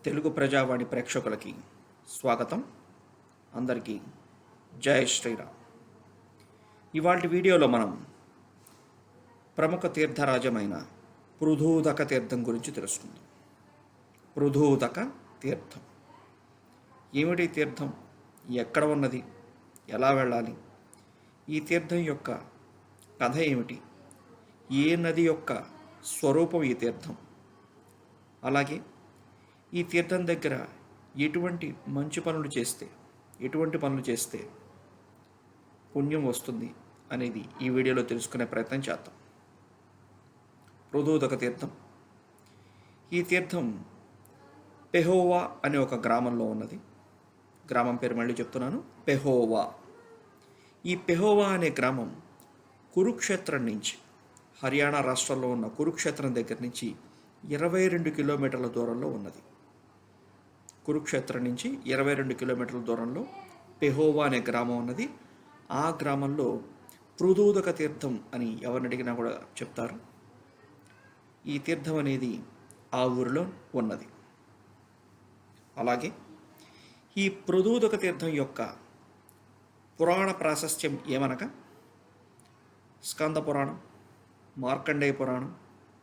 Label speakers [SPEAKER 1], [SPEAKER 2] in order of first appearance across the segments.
[SPEAKER 1] తెలుగు ప్రజావాణి ప్రేక్షకులకి స్వాగతం. అందరికీ జై శ్రీరామ్. ఇవాళ వీడియోలో మనం ప్రముఖ తీర్థరాజమైన పృథూదక తీర్థం గురించి తెలుసుకుందాం. పృథూదక తీర్థం ఏమిటి? తీర్థం ఎక్కడ ఉన్నది? ఎలా వెళ్ళాలి? ఈ తీర్థం యొక్క కథ ఏమిటి? ఏ నది యొక్క స్వరూపం ఈ తీర్థం? అలాగే ఈ తీర్థం దగ్గర ఎటువంటి పనులు చేస్తే పుణ్యం వస్తుంది అనేది ఈ వీడియోలో తెలుసుకునే ప్రయత్నం చేద్దాం. పృథూదక తీర్థం. ఈ తీర్థం పెహోవా అనే ఒక గ్రామంలో ఉన్నది. గ్రామం పేరు మళ్ళీ చెప్తున్నాను, పెహోవా. ఈ పెహోవా అనే గ్రామం కురుక్షేత్రం నుంచి, హర్యానా రాష్ట్రంలో ఉన్న కురుక్షేత్రం దగ్గర నుంచి 22 కిలోమీటర్ల దూరంలో ఉన్నది. కురుక్షేత్రం నుంచి 22 కిలోమీటర్ల దూరంలో పెహోవా అనే గ్రామం ఉన్నది. ఆ గ్రామంలో పృథూదక తీర్థం అని ఎవరిని అడిగినా కూడా చెప్తారు. ఈ తీర్థం అనేది ఆ ఊరిలో ఉన్నది. అలాగే ఈ పృథూదక తీర్థం యొక్క పురాణ ప్రాశస్త్యం ఏమనగా స్కంద పురాణం, మార్కండేయ పురాణం,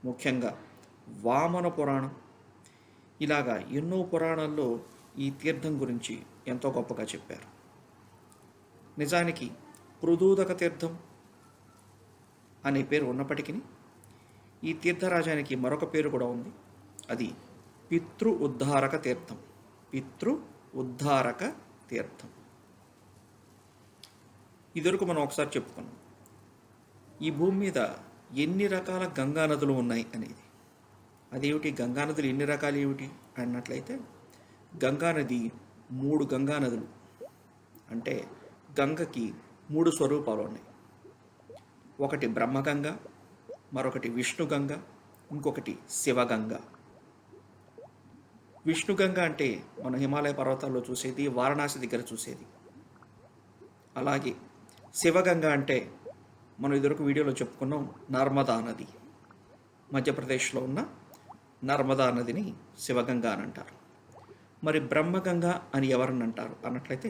[SPEAKER 1] ముఖ్యంగా వామన పురాణం, ఇలాగా ఎన్నో పురాణాల్లో ఈ తీర్థం గురించి ఎంతో గొప్పగా చెప్పారు. నిజానికి పృథూదక తీర్థం అనే పేరు ఉన్నప్పటికీ ఈ తీర్థరాజానికి మరొక పేరు కూడా ఉంది. అది పితృ ఉద్ధారక తీర్థం. పితృ ఉద్ధారక తీర్థం. ఇదివరకు మనం ఒకసారి చెప్పుకున్నాం, ఈ భూమి మీద ఎన్ని రకాల గంగా నదులు ఉన్నాయి అనేది. అదేమిటి, గంగానదులు ఎన్ని రకాలు ఏమిటి అన్నట్లయితే, గంగానది 3 గంగానదులు. అంటే గంగకి 3 స్వరూపాలు ఉన్నాయి. ఒకటి బ్రహ్మగంగ, మరొకటి విష్ణుగంగ, ఇంకొకటి శివగంగ. విష్ణుగంగ అంటే మన హిమాలయ పర్వతాల్లో చూసేది, వారణాసి దగ్గర చూసేది. అలాగే శివగంగ అంటే మనం ఇదివరకు వీడియోలో చెప్పుకున్నాం, నర్మదా నది. మధ్యప్రదేశ్లో ఉన్న నర్మదా నదిని శివగంగా అని అంటారు. మరి బ్రహ్మగంగ అని ఎవరని అంటారు అన్నట్లయితే,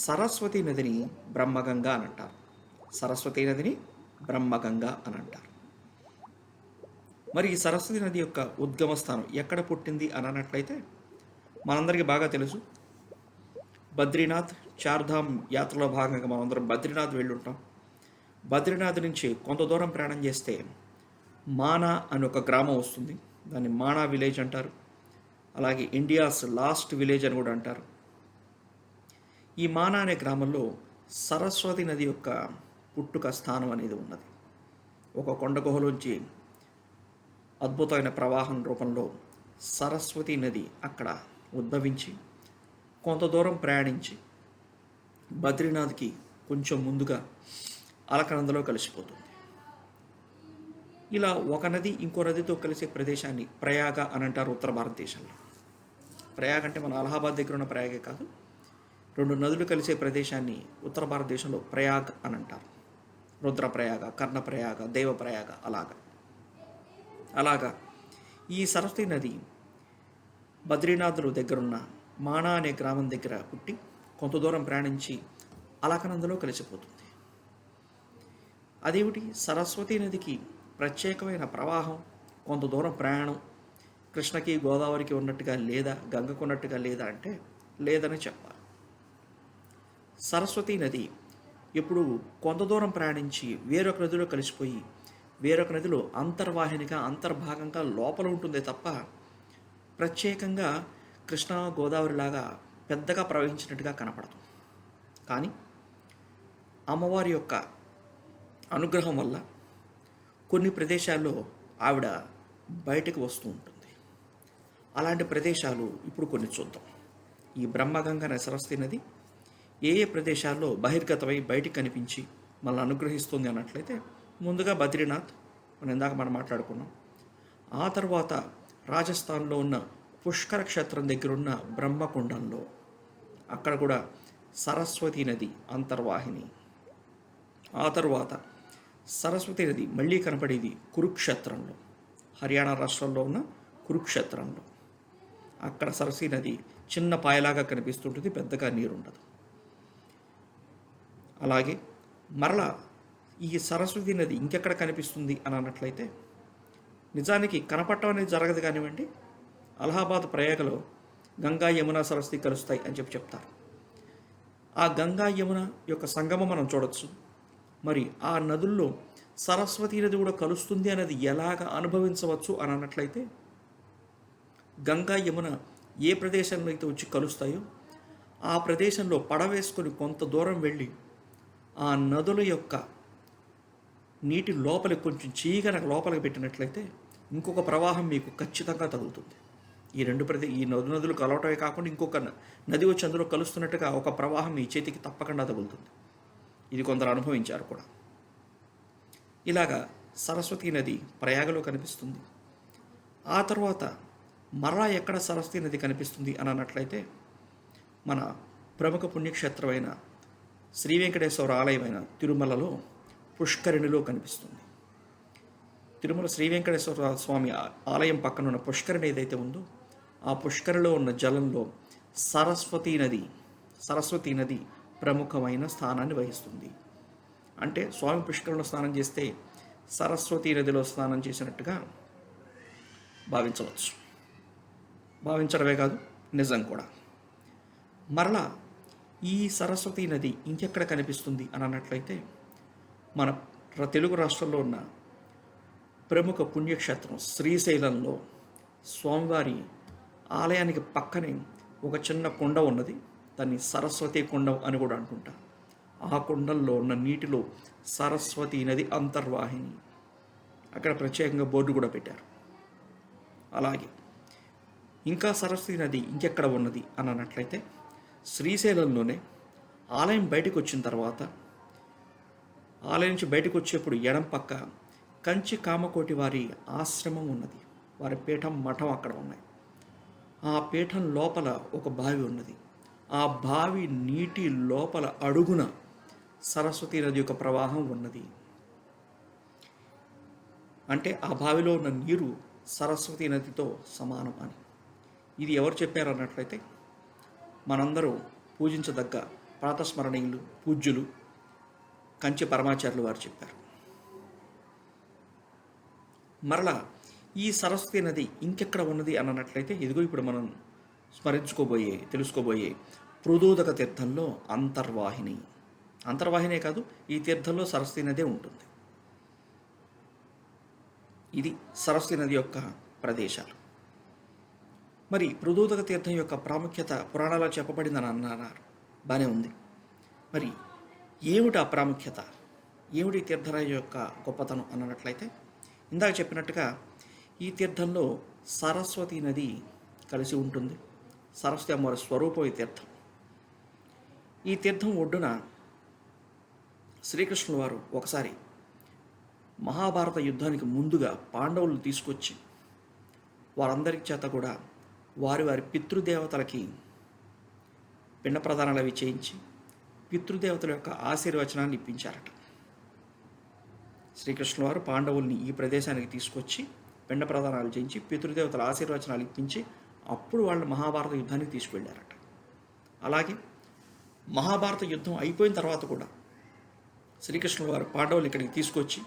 [SPEAKER 1] సరస్వతి నదిని బ్రహ్మగంగా అని అంటారు. సరస్వతి నదిని బ్రహ్మగంగా అని అంటారు. మరి ఈ సరస్వతి నది యొక్క ఉద్గమ స్థానం ఎక్కడ పుట్టింది అని అన్నట్లయితే, మనందరికీ బాగా తెలుసు, బద్రీనాథ్ చార్ధామ్ యాత్రలో భాగంగా మనందరం బద్రీనాథ్ వెళ్ళుంటాం. బద్రీనాథ్ నుంచి కొంత దూరం ప్రయాణం చేస్తే మానా అని ఒక గ్రామం వస్తుంది. దాన్ని మానా విలేజ్ అంటారు. అలాగే ఇండియాస్ లాస్ట్ విలేజ్ అని కూడా అంటారు. ఈ మానా అనే గ్రామంలో సరస్వతి నది యొక్క పుట్టుక స్థానం అనేది ఉన్నది. ఒక కొండ గుహలోంచి అద్భుతమైన ప్రవాహం రూపంలో సరస్వతి నది అక్కడ ఉద్భవించి కొంత దూరం ప్రయాణించి బద్రీనాథ్కి కొంచెం ముందుగా అలకనందలో కలిసిపోతుంది. ఇలా ఒక నది ఇంకో నదితో కలిసే ప్రదేశాన్ని ప్రయాగ అని అంటారు ఉత్తర భారతదేశంలో. ప్రయాగ అంటే మన అలహాబాద్ దగ్గర ఉన్న ప్రయాగే కాదు, 2 నదులు కలిసే ప్రదేశాన్ని ఉత్తర భారతదేశంలో ప్రయాగ్ అని అంటారు. రుద్రప్రయాగ, కర్ణప్రయాగ, దేవప్రయాగ, అలాగా ఈ సరస్వతి నది బద్రీనాథులు దగ్గరున్న మానా అనే గ్రామం దగ్గర పుట్టి కొంత దూరం ప్రయాణించి అలకనందలో కలిసిపోతుంది. అదేమిటి, సరస్వతి నదికి ప్రత్యేకమైన ప్రవాహం, కొంత దూరం ప్రయాణం కృష్ణకి గోదావరికి ఉన్నట్టుగా లేదా గంగకు ఉన్నట్టుగా లేదా అంటే లేదని చెప్పాలి. సరస్వతి నది ఎప్పుడు కొంత దూరం ప్రయాణించి వేరొక నదిలో కలిసిపోయి వేరొక నదిలో అంతర్వాహినిగా అంతర్భాగంగా లోపల ఉంటుందే తప్ప ప్రత్యేకంగా కృష్ణా గోదావరిలాగా పెద్దగా ప్రవహించినట్టుగా కనపడదు. కానీ అమ్మవారి యొక్క అనుగ్రహం వల్ల కొన్ని ప్రదేశాల్లో ఆవిడ బయటకు వస్తూ ఉంటుంది. అలాంటి ప్రదేశాలు ఇప్పుడు కొన్ని చూద్దాం. ఈ బ్రహ్మగంగ అనే సరస్వతి నది ఏ ఏ ప్రదేశాల్లో బహిర్గతమై బయటికి కనిపించి మనల్ని అనుగ్రహిస్తుంది అన్నట్లయితే, ముందుగా బద్రీనాథ్ మనం మాట్లాడుకున్నాం. ఆ తర్వాత రాజస్థాన్లో ఉన్న పుష్కర క్షేత్రం దగ్గరున్న బ్రహ్మకుండంలో అక్కడ కూడా సరస్వతి నది అంతర్వాహిని. ఆ తర్వాత సరస్వతి నది మళ్ళీ కనపడేది కురుక్షేత్రంలో, హర్యానా రాష్ట్రంలో ఉన్న కురుక్షేత్రంలో. అక్కడ సరస్వతి నది చిన్న పాయలాగా కనిపిస్తుంటుంది, పెద్దగా నీరు ఉండదు. అలాగే మరలా ఈ సరస్వతి నది ఇంకెక్కడ కనిపిస్తుంది అని అన్నట్లయితే, నిజానికి కనపడటం అనేది జరగదు కానివ్వండి, అలహాబాద్ ప్రయాగలో గంగా యమున సరస్వతి కలుస్తాయి అని చెప్తారు. ఆ గంగా యమున యొక్క సంగమం మనం చూడొచ్చు. మరి ఆ నదుల్లో సరస్వతి నది కూడా కలుస్తుంది అనేది ఎలాగ అనుభవించవచ్చు అని అన్నట్లయితే, గంగా యమున ఏ ప్రదేశంలో అయితే వచ్చి కలుస్తాయో ఆ ప్రదేశంలో పడవేసుకొని కొంత దూరం వెళ్ళి ఆ నదుల యొక్క నీటి లోపలికి కొంచెం చీకన లోపలికి పెట్టినట్లయితే ఇంకొక ప్రవాహం మీకు ఖచ్చితంగా తగులుతుంది. ఈ నదులు కలవటమే కాకుండా ఇంకొక నది వచ్చి అందులో కలుస్తున్నట్టుగా ఒక ప్రవాహం మీ చేతికి తప్పకుండా తగులుతుంది. ఇది కొందరు అనుభవించారు కూడా. ఇలాగా సరస్వతీ నది ప్రయాగలో కనిపిస్తుంది. ఆ తర్వాత మరలా ఎక్కడ సరస్వతీ నది కనిపిస్తుంది అని అన్నట్లయితే, మన ప్రముఖ పుణ్యక్షేత్రమైన శ్రీ వెంకటేశ్వర ఆలయమైన తిరుమలలో పుష్కరిణిలో కనిపిస్తుంది. తిరుమల శ్రీ వెంకటేశ్వర స్వామి ఆలయం పక్కన ఉన్న పుష్కరిణి ఏదైతే ఉందో ఆ పుష్కరిలో ఉన్న జలంలో సరస్వతీ నది ప్రముఖమైన స్థానాన్ని వహిస్తుంది. అంటే స్వామి పుష్కరంలో స్నానం చేస్తే సరస్వతీ నదిలో స్నానం చేసినట్టుగా భావించడమే కాదు, నిజం కూడా. మరలా ఈ సరస్వతీ నది ఇంకెక్కడ కనిపిస్తుంది అని అన్నట్లయితే, మన తెలుగు రాష్ట్రంలో ఉన్న ప్రముఖ పుణ్యక్షేత్రం శ్రీశైలంలో స్వామివారి ఆలయానికి పక్కనే ఒక చిన్న కొండ ఉన్నది. దాన్ని సరస్వతి కుండం అని కూడా అంటుంటారు. ఆ కుండంలో ఉన్న నీటిలో సరస్వతీ నది అంతర్వాహిని. అక్కడ ప్రత్యేకంగా బోర్డు కూడా పెట్టారు. అలాగే ఇంకా సరస్వతీ నది ఇంకెక్కడ ఉన్నది అని అన్నట్లయితే, శ్రీశైలంలోనే ఆలయం బయటకు వచ్చిన తర్వాత, ఆలయం నుంచి బయటకు వచ్చేప్పుడు ఎడం పక్క కంచి కామకోటి వారి ఆశ్రమం ఉన్నది. వారి పీఠం, మఠం అక్కడ ఉన్నాయి. ఆ పీఠం లోపల ఒక బావి ఉన్నది. ఆ బావి నీటి లోపల అడుగున సరస్వతీ నది యొక్క ప్రవాహం ఉన్నది. అంటే ఆ బావిలో ఉన్న నీరు సరస్వతీ నదితో సమానం అని. ఇది ఎవరు చెప్పారు అన్నట్లయితే, మనందరూ పూజించదగ్గ ప్రాతస్మరణీయులు, పూజ్యులు కంచి పరమాచార్యులు వారు చెప్పారు. మరలా ఈ సరస్వతీ నది ఇంకెక్కడ ఉన్నది అని అన్నట్లయితే, ఇదిగో ఇప్పుడు మనం తెలుసుకోబోయే పృథూదక తీర్థంలో అంతర్వాహినే కాదు, ఈ తీర్థంలో సరస్వతీ నదే ఉంటుంది. ఇది సరస్వతీ నది యొక్క ప్రదేశాలు. మరి పృథూదక తీర్థం యొక్క ప్రాముఖ్యత పురాణాల్లో చెప్పబడిందని అన్నారు. బాగానే ఉంది. మరి ఏమిటి ఆ ప్రాముఖ్యత, ఏమిటి తీర్థరాజు యొక్క గొప్పతనం అన్నట్లయితే, ఇందాక చెప్పినట్టుగా ఈ తీర్థంలో సరస్వతీ నది కలిసి ఉంటుంది. సరస్వతి అమ్మవారి స్వరూపం ఈ తీర్థం. ఈ తీర్థం ఒడ్డున శ్రీకృష్ణుల వారు ఒకసారి మహాభారత యుద్ధానికి ముందుగా పాండవులు తీసుకొచ్చి వారందరి చేత కూడా వారి పితృదేవతలకి పిండ ప్రదానాలు అవి చేయించి పితృదేవతల యొక్క ఆశీర్వచనాన్ని ఇప్పించారట. శ్రీకృష్ణుల వారు పాండవుల్ని ఈ ప్రదేశానికి తీసుకొచ్చి పిండ ప్రదానాలు చేయించి పితృదేవతల ఆశీర్వచనాలు ఇప్పించి అప్పుడు వాళ్ళు మహాభారత యుద్ధానికి తీసుకువెళ్ళారట. అలాగే మహాభారత యుద్ధం అయిపోయిన తర్వాత కూడా శ్రీకృష్ణుల వారు పాండవులు ఇక్కడికి తీసుకొచ్చి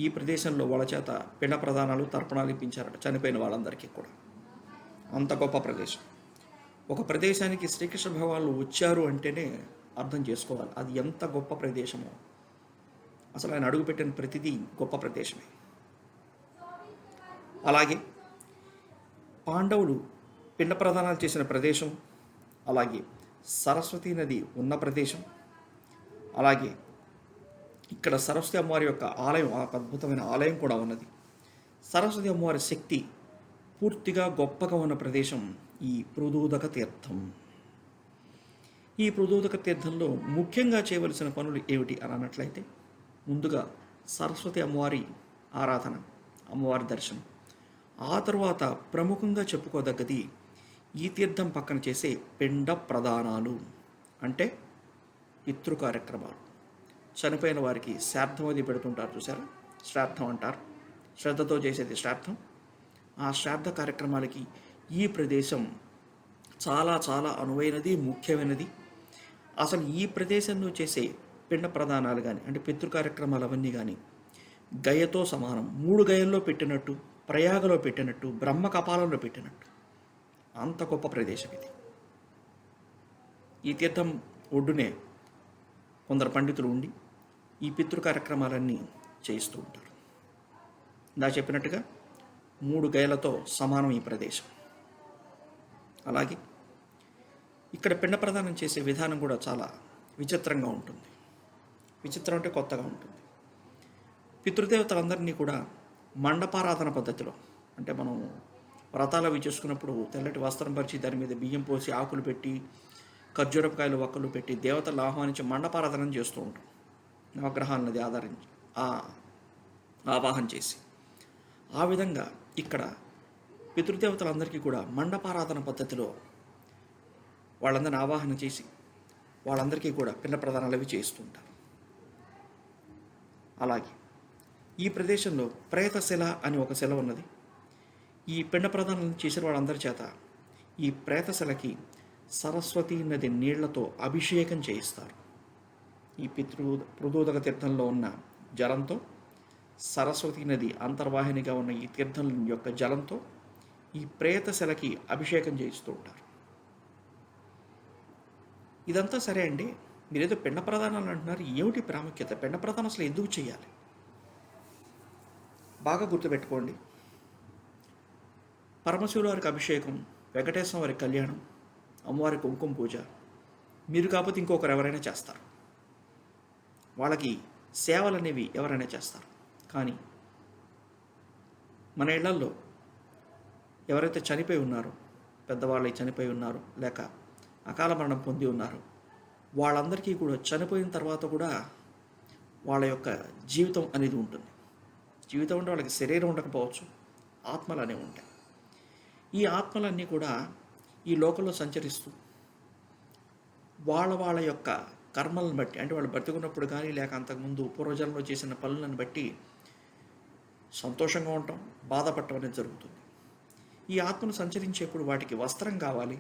[SPEAKER 1] ఈ ప్రదేశంలో వాళ్ళ చేత పిండ ప్రదానాలు, తర్పణాలు ఇప్పించారట చనిపోయిన వాళ్ళందరికీ కూడా. అంత గొప్ప ప్రదేశం. ఒక ప్రదేశానికి శ్రీకృష్ణ భగవానులు వచ్చారు అంటేనే అర్థం చేసుకోవాలి అది ఎంత గొప్ప ప్రదేశమో. అసలు ఆయన అడుగుపెట్టిన ప్రతిదీ గొప్ప ప్రదేశమే. అలాగే పాండవులు పిండ ప్రదానాలు చేసిన ప్రదేశం, అలాగే సరస్వతీ నది ఉన్న ప్రదేశం, అలాగే ఇక్కడ సరస్వతి అమ్మవారి యొక్క ఆలయం, ఆ అద్భుతమైన ఆలయం కూడా ఉన్నది. సరస్వతి అమ్మవారి శక్తి పూర్తిగా గొప్పగా ఉన్న ప్రదేశం ఈ పృథూదక తీర్థం. ఈ పృథూదక తీర్థంలో ముఖ్యంగా చేయవలసిన పనులు ఏమిటి అని అన్నట్లయితే, ముందుగా సరస్వతి అమ్మవారి ఆరాధన, అమ్మవారి దర్శనం. ఆ తర్వాత ప్రముఖంగా చెప్పుకోదగ్గది ఈ తీర్థం పక్కన చేసే పిండ ప్రదానాలు, అంటే పితృ కార్యక్రమాలు. చనిపోయిన వారికి శ్రాద్ధం అది పెడుతుంటారు చూసారా, శ్రాద్ధం అంటారు. శ్రద్ధతో చేసేది శ్రాద్ధం. ఆ శ్రాద్ధ కార్యక్రమాలకి ఈ ప్రదేశం చాలా చాలా అనువైనది, ముఖ్యమైనది. అసలు ఈ ప్రదేశంలో చేసే పిండ ప్రదానాలు కానీ, అంటే పితృ కార్యక్రమాలు అవన్నీ కానీ గయతో సమానం. 3 గయల్లో పెట్టినట్టు, ప్రయాగలో పెట్టినట్టు, బ్రహ్మ కపాలంలో పెట్టినట్టు. అంత గొప్ప ప్రదేశం ఇది. ఈ తీర్థం ఒడ్డునే కొందరు పండితులు ఉండి ఈ పితృ కార్యక్రమాలన్నీ చేయిస్తూ ఉంటారు. ఇందా చెప్పినట్టుగా 3 గయలతో సమానం ఈ ప్రదేశం. అలాగే ఇక్కడ పిండ ప్రదానం చేసే విధానం కూడా చాలా విచిత్రంగా ఉంటుంది. విచిత్రం అంటే కొత్తగా ఉంటుంది. పితృదేవతలందరినీ కూడా మండపారాధన పద్ధతిలో, అంటే మనం వ్రతాలు అవి చేసుకున్నప్పుడు తెల్లటి వస్త్రం పరిచి దాని మీద బియ్యం పోసి ఆకులు పెట్టి ఖర్జూరపకాయలు వక్కలు పెట్టి దేవతలు ఆహ్వానించి మండపారాధన చేస్తూ ఉంటాం. నవగ్రహాలది ఆధారించి ఆవాహన చేసి ఆ విధంగా ఇక్కడ పితృదేవతలందరికీ కూడా మండపారాధన పద్ధతిలో వాళ్ళందరిని ఆవాహన చేసి వాళ్ళందరికీ కూడా పిండ ప్రదానాలు అవి చేస్తుంటారు. అలాగే ఈ ప్రదేశంలో ప్రేతశిల అని ఒక శిల ఉన్నది. ఈ పిండ ప్రదానాలను చేసిన వాళ్ళందరి చేత ఈ ప్రేతశిలకి సరస్వతీ నది నీళ్లతో అభిషేకం చేయిస్తారు. ఈ పృథూదక తీర్థంలో ఉన్న జలంతో, సరస్వతీ నది అంతర్వాహినిగా ఉన్న ఈ తీర్థం యొక్క జలంతో ఈ ప్రేతశిలకి అభిషేకం చేయిస్తూ ఉంటారు. ఇదంతా సరే అండి, మీరేదో పిండ ప్రదానాలు అంటున్నారు, ఏమిటి ప్రాముఖ్యత? పిండ ప్రదానం అసలు ఎందుకు చేయాలి? బాగా గుర్తుపెట్టుకోండి. పరమశివుల వారికి అభిషేకం, వెంకటేశ్వర వారి కళ్యాణం, అమ్మవారి కుంకుమ పూజ మీరు కాకపోతే ఇంకొకరు ఎవరైనా చేస్తారు. వాళ్ళకి సేవలు అనేవి ఎవరైనా చేస్తారు. కానీ మన ఇళ్లల్లో ఎవరైతే చనిపోయి ఉన్నారో, పెద్దవాళ్ళు చనిపోయి ఉన్నారో, లేక అకాల మరణం పొంది ఉన్నారు, వాళ్ళందరికీ కూడా చనిపోయిన తర్వాత కూడా వాళ్ళ యొక్క జీవితం అనేది ఉంటుంది. జీవితం అంటే వాళ్ళకి శరీరం ఉండకపోవచ్చు, ఆత్మలు అనేవి ఉంటాయి. ఈ ఆత్మలన్నీ కూడా ఈ లోకంలో సంచరిస్తూ వాళ్ళ యొక్క కర్మలను బట్టి, అంటే వాళ్ళు బ్రతికున్నప్పుడు కానీ లేక అంతకుముందు పూర్వజన్మలో చేసిన పనులను బట్టి సంతోషంగా ఉండటం, బాధపడటం అనేది జరుగుతుంది. ఈ ఆత్మను సంచరించేప్పుడు వాటికి వస్త్రం కావాలి,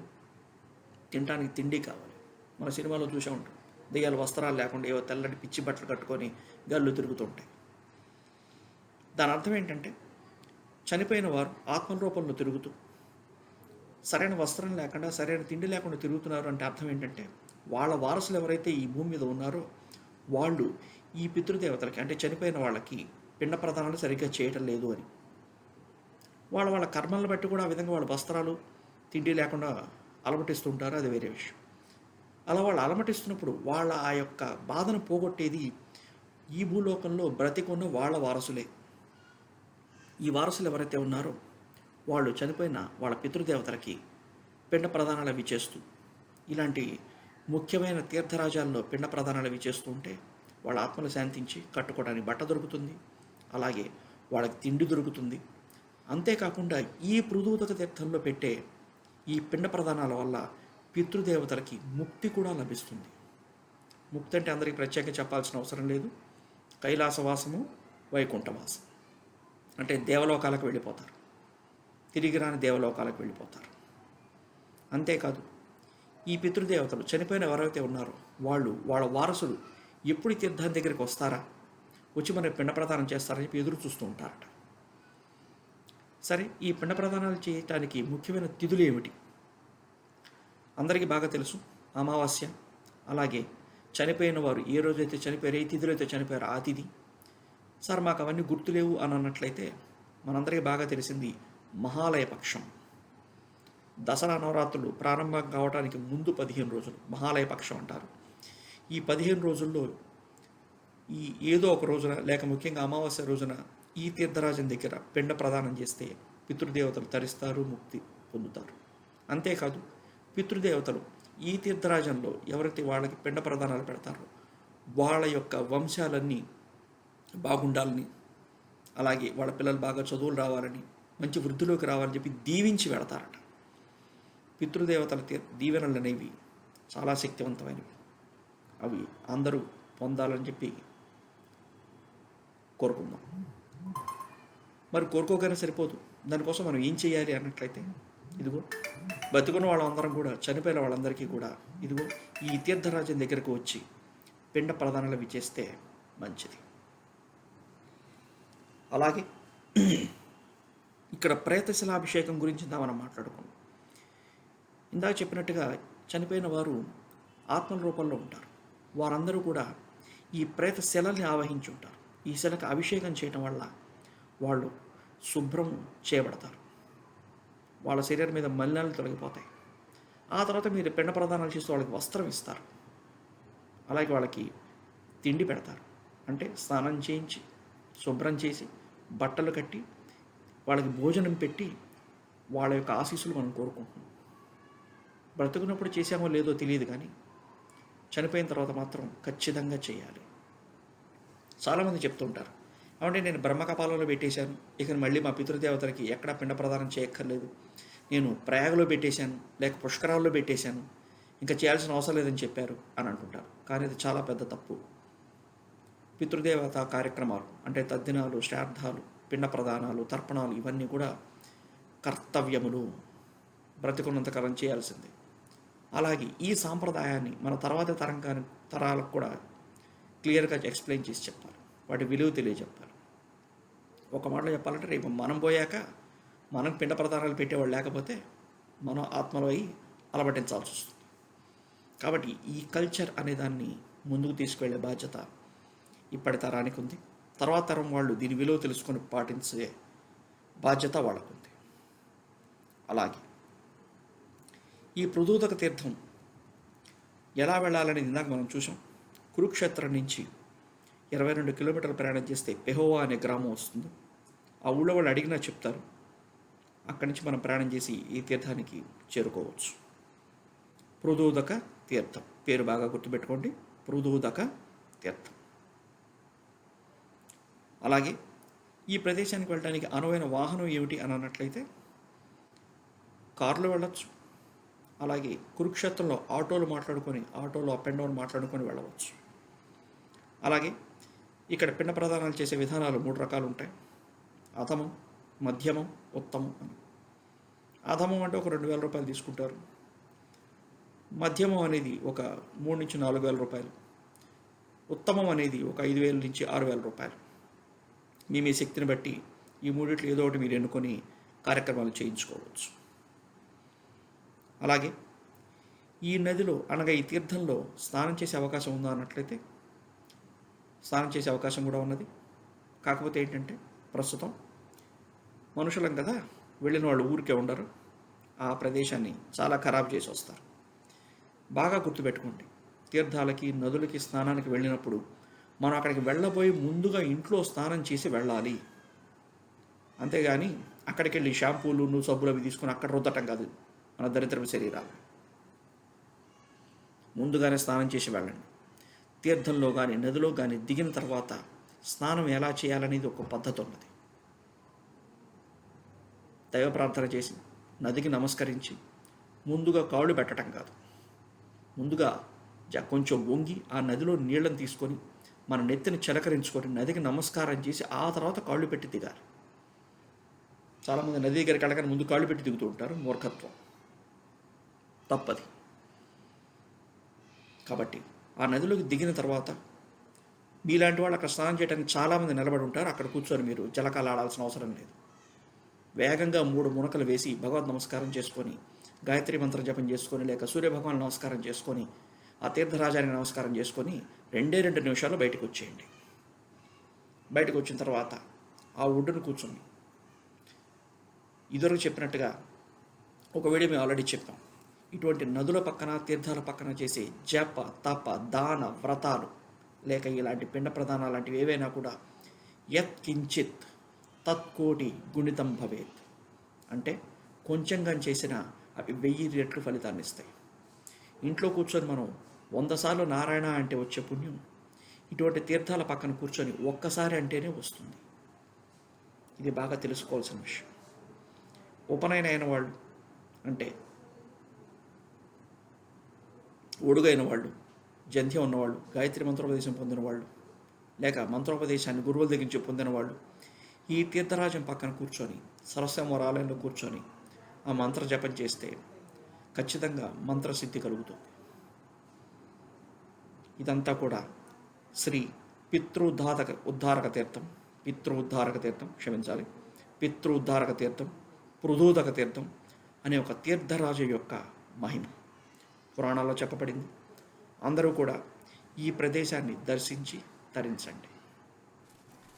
[SPEAKER 1] తినడానికి తిండి కావాలి. మన సినిమాలో చూసే ఉంటాం, దెయ్యాలు వస్త్రాలు లేకుండా ఏవో తెల్లటి పిచ్చి బట్టలు కట్టుకొని గల్లు తిరుగుతుంటాయి. దాని అర్థం ఏంటంటే చనిపోయిన వారు ఆత్మ రూపంలో తిరుగుతూ సరైన వస్త్రం లేకుండా, సరైన తిండి లేకుండా తిరుగుతున్నారు అంటే అర్థం ఏంటంటే వాళ్ళ వారసులు ఎవరైతే ఈ భూమి మీద ఉన్నారో వాళ్ళు ఈ పితృదేవతలకి, అంటే చనిపోయిన వాళ్ళకి పిండ ప్రదానాలు సరిగ్గా చేయటం లేదు అని. వాళ్ళ కర్మలను బట్టి కూడా ఆ విధంగా వాళ్ళ వస్త్రాలు తిండి లేకుండా అలమటిస్తుంటారు, అది వేరే విషయం. అలా వాళ్ళు అలమటిస్తున్నప్పుడు వాళ్ళ ఆ యొక్క బాధను పోగొట్టేది ఈ భూలోకంలో బ్రతికున్న వాళ్ళ వారసులే. ఈ వారసులు ఎవరైతే ఉన్నారో వాళ్ళు చనిపోయిన వాళ్ళ పితృదేవతలకి పిండ ప్రదానాలు అవి చేస్తూ, ఇలాంటి ముఖ్యమైన తీర్థరాజాల్లో పిండ ప్రదానాలు అవి చేస్తూ ఉంటే వాళ్ళ ఆత్మలు శాంతించి కట్టుకోవడానికి బట్ట దొరుకుతుంది, అలాగే వాళ్ళకి తిండి దొరుకుతుంది. అంతేకాకుండా ఈ పృథూదక తీర్థంలో పెట్టే ఈ పిండ ప్రదానాల వల్ల పితృదేవతలకి ముక్తి కూడా లభిస్తుంది. ముక్తి అంటే అందరికీ ప్రత్యేకంగా చెప్పాల్సిన అవసరం లేదు. కైలాసవాసము, వైకుంఠవాసం, అంటే దేవలోకాలకు వెళ్ళిపోతారు, తిరిగి రాని దేవలోకాలకు వెళ్ళిపోతారు. అంతేకాదు ఈ పితృదేవతలు చనిపోయిన ఎవరైతే ఉన్నారో వాళ్ళ వారసులు ఎప్పుడు తీర్థం దగ్గరికి వస్తారా, వచ్చి మన పిండ ప్రదానం చేస్తారని చెప్పి ఎదురు చూస్తూ ఉంటారట. సరే, ఈ పిండ ప్రదానాలు చేయటానికి ముఖ్యమైన తిథులు ఏమిటి? అందరికీ బాగా తెలుసు, అమావాస్య, అలాగే చనిపోయిన వారు ఏ రోజైతే చనిపోయారో, ఏ తిథిలో అయితే చనిపోయారో ఆ తిథి. సార్ మాకు అవన్నీ గుర్తులేవు అని అన్నట్లయితే మనందరికీ బాగా తెలిసింది మహాలయ పక్షం. దసరా నవరాత్రులు ప్రారంభం కావడానికి ముందు 15 రోజులు మహాలయ పక్షం అంటారు. ఈ 15 రోజుల్లో ఈ ఏదో ఒక రోజున, లేక ముఖ్యంగా అమావాస్య రోజున ఈ తీర్థరాజం దగ్గర పిండ ప్రదానం చేస్తే పితృదేవతలు తరిస్తారు, ముక్తి పొందుతారు. అంతేకాదు పితృదేవతలు ఈ తీర్థరాజంలో ఎవరైతే వాళ్ళకి పిండ ప్రదానాలు పెడతారో వాళ్ళ యొక్క వంశాలన్నీ బాగుండాలని, అలాగే వాళ్ళ పిల్లలు బాగా చదువులు రావాలని, మంచి వృద్ధిలోకి రావాలని చెప్పి దీవించి వెళతారట. పితృదేవతల దీవెనలు అనేవి చాలా శక్తివంతమైనవి. అవి అందరూ పొందాలని చెప్పి కోరుకుందాం. మరి కోరుకోగానే సరిపోదు, దానికోసం మనం ఏం చేయాలి అన్నట్లయితే ఇదిగో బతుకున్న వాళ్ళందరం కూడా, చనిపోయిన వాళ్ళందరికీ కూడా ఇదిగో ఈ తీర్థరాజం దగ్గరకు వచ్చి పిండ ప్రదానాలు అవి చేస్తే మంచిది. అలాగే ఇక్కడ ప్రేతశిలాభిషేకం గురించి మనం మాట్లాడుకున్నాం. ఇందాక చెప్పినట్టుగా చనిపోయిన వారు ఆత్మల రూపంలో ఉంటారు. వారందరూ కూడా ఈ ప్రేత శిలల్ని ఆవహించి ఉంటారు. ఈ శిలకు అభిషేకం చేయటం వల్ల వాళ్ళు శుభ్రం చేయబడతారు. వాళ్ళ శరీరం మీద మలినాలు తొలగిపోతాయి. ఆ తర్వాత మీరు పిండ ప్రదానాలు చేస్తూ వాళ్ళకి వస్త్రం ఇస్తారు. అలాగే వాళ్ళకి తిండి పెడతారు. అంటే స్నానం చేయించి శుభ్రం చేసి బట్టలు కట్టి వాళ్ళకి భోజనం పెట్టి వాళ్ళ యొక్క ఆశీస్సులు మనం కోరుకుంటున్నాం. బ్రతుకున్నప్పుడు చేసామో లేదో తెలియదు, కానీ చనిపోయిన తర్వాత మాత్రం ఖచ్చితంగా చేయాలి. చాలామంది చెప్తుంటారు, అంటే నేను బ్రహ్మకపాలంలో పెట్టేశాను, ఇక మళ్ళీ మా పితృదేవతలకి ఎక్కడా పిండ ప్రదానం చేయక్కర్లేదు, నేను ప్రయాగలో పెట్టేశాను, లేక పుష్కరాల్లో పెట్టేశాను, ఇంకా చేయాల్సిన అవసరం లేదని చెప్పారు అని అంటుంటారు. కానీ అది చాలా పెద్ద తప్పు. పితృదేవత కార్యక్రమాలు అంటే తద్దినాలు, శ్రాద్ధాలు, పిండ ప్రదానాలు, తర్పణాలు ఇవన్నీ కూడా కర్తవ్యములు, బ్రతికున్నంతకాలం చేయాల్సిందే. అలాగే ఈ సాంప్రదాయాన్ని మన తర్వాత తరాలకు కూడా క్లియర్గా ఎక్స్ప్లెయిన్ చేసి చెప్పాలి. వాటి విలువ తెలియజెప్పాలి. ఒక మాటలో చెప్పాలంటే రేపు మనం పోయాక మనం పిండ ప్రదానాలు పెట్టేవాళ్ళు లేకపోతే మనం ఆత్మలో అయి అలవటించాల్సి వస్తుంది. కాబట్టి ఈ కల్చర్ అనే దాన్ని ముందుకు తీసుకువెళ్ళే బాధ్యత ఇప్పటి తరానికి ఉంది. తర్వాత తరం వాళ్ళు దీని విలువ తెలుసుకొని పాటించే బాధ్యత వాళ్ళకుంది. అలాగే ఈ పృథూదక తీర్థం ఎలా వెళ్ళాలనేది ఇందాక మనం చూసాం. కురుక్షేత్రం నుంచి 22 కిలోమీటర్లు ప్రయాణం చేస్తే పెహోవా అనే గ్రామం వస్తుంది. ఆ ఊళ్ళో వాళ్ళు అడిగినా చెప్తారు. అక్కడి నుంచి మనం ప్రయాణం చేసి ఈ తీర్థానికి చేరుకోవచ్చు. పృథూదక తీర్థం పేరు బాగా గుర్తుపెట్టుకోండి, పృథూదక తీర్థం. అలాగే ఈ ప్రదేశానికి వెళ్ళడానికి అనువైన వాహనం ఏమిటి అని అన్నట్లయితే కారులో వెళ్ళచ్చు. అలాగే కురుక్షేత్రంలో ఆటోలో అప్ అండ్ డౌన్ మాట్లాడుకొని వెళ్ళవచ్చు. అలాగే ఇక్కడ పిండ ప్రదానాలు చేసే విధానాలు 3 రకాలు ఉంటాయి. అధమం, మధ్యమం, ఉత్తమం అని. అధమం అంటే ఒక 2,000 రూపాయలు తీసుకుంటారు. మధ్యమం అనేది ఒక 3 నుంచి 4,000 రూపాయలు. ఉత్తమం అనేది ఒక 5,000 నుంచి 6,000 రూపాయలు. మీ శక్తిని బట్టి ఈ మూడిట్లో ఏదో ఒకటి మీరు ఎన్నుకొని కార్యక్రమాలు చేయించుకోవచ్చు. అలాగే ఈ నదిలో అనగా ఈ తీర్థంలో స్నానం చేసే అవకాశం ఉందా అన్నట్లయితే స్నానం చేసే అవకాశం కూడా ఉన్నది. కాకపోతే ఏంటంటే ప్రస్తుతం మనుషులం కదా, వెళ్ళిన వాళ్ళు ఊరికే ఉండరు, ఆ ప్రదేశాన్ని చాలా ఖరాబ్ చేసి వస్తారు. బాగా గుర్తుపెట్టుకోండి, తీర్థాలకి నదులకి స్నానానికి వెళ్ళినప్పుడు మనం అక్కడికి వెళ్ళబోయి ముందుగా ఇంట్లో స్నానం చేసి వెళ్ళాలి. అంతేగాని అక్కడికి వెళ్ళి షాంపూలు సబ్బులు అవి తీసుకుని అక్కడ రుద్దటం కాదు మన దరిద్రపు శరీరాలు. ముందుగానే స్నానం చేసి వెళ్ళండి. తీర్థంలో కానీ నదిలో కానీ దిగిన తర్వాత స్నానం ఎలా చేయాలనేది ఒక పద్ధతి ఉన్నది. దైవ ప్రార్థన చేసి నదికి నమస్కరించి ముందుగా కాళ్ళు పెట్టడం కాదు, ముందుగా కొంచెం వంగి ఆ నదిలో నీళ్ళని తీసుకొని మన నెత్తిని చిలకరించుకొని నదికి నమస్కారం చేసి ఆ తర్వాత కాళ్ళు పెట్టి దిగాలి. చాలామంది నది దగ్గరికి వెళ్ళగానే ముందు కాళ్ళు పెట్టి దిగుతూ ఉంటారు. మూర్ఖత్వం, తప్పది. కాబట్టి ఆ నదిలోకి దిగిన తర్వాత మీలాంటి వాళ్ళు అక్కడ స్నానం చేయడానికి చాలామంది నిలబడి ఉంటారు. అక్కడ కూర్చొని మీరు జలకాలు ఆడాల్సిన అవసరం లేదు. వేగంగా 3 మునకలు వేసి భగవద్ నమస్కారం చేసుకొని గాయత్రి మంత్రం జపం చేసుకొని లేక సూర్యభగవాన్ నమస్కారం చేసుకొని ఆ తీర్థరాజానికి నమస్కారం చేసుకొని 2 నిమిషాలు బయటకు వచ్చేయండి. బయటకు వచ్చిన తర్వాత ఆ ఒడ్డును కూర్చొని ఇదివరకు చెప్పినట్టుగా ఒక వీడియో మేము ఆల్రెడీ చెప్పాం. ఇటువంటి నదుల పక్కన తీర్థాల పక్కన చేసే జప తప దాన వ్రతాలు లేక ఇలాంటి పిండ ప్రదానాలు లాంటివి ఏవైనా కూడా యత్ కించిత్ తత్కోటి గుణితం భవేత్ అంటే కొంచెంగా చేసిన అవి 1000 రెట్లు ఫలితాన్ని ఇస్తాయి. ఇంట్లో కూర్చొని మనం 100 సార్లు నారాయణ అంటే వచ్చే పుణ్యం ఇటువంటి తీర్థాల పక్కన కూర్చొని ఒక్కసారి అంటేనే వస్తుంది. ఇది బాగా తెలుసుకోవాల్సిన విషయం. ఉపనయన అయిన వాళ్ళు అంటే ఒడుగైన వాళ్ళు, జంధ్యం ఉన్నవాళ్ళు, గాయత్రి మంత్రోపదేశం పొందిన వాళ్ళు లేక మంత్రోపదేశాన్ని గురువుల దగ్గర నుంచి పొందిన వాళ్ళు ఈ తీర్థరాజం పక్కన కూర్చొని సరస్వతి ఆలయంలో కూర్చొని ఆ మంత్ర జపం చేస్తే ఖచ్చితంగా మంత్రసిద్ధి కలుగుతుంది. ఇదంతా కూడా శ్రీ ఉద్ధారక తీర్థం, పితృ ఉద్ధారక తీర్థం, పృథూదక తీర్థం అనే ఒక తీర్థరాజు యొక్క మహిమ పురాణాల్లో చెప్పబడింది. అందరూ కూడా ఈ ప్రదేశాన్ని దర్శించి తరించండి.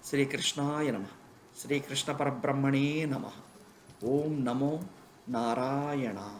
[SPEAKER 1] శ్రీకృష్ణాయ నమః. శ్రీకృష్ణ పరబ్రహ్మణే నమః. ఓం నమో నారాయణ.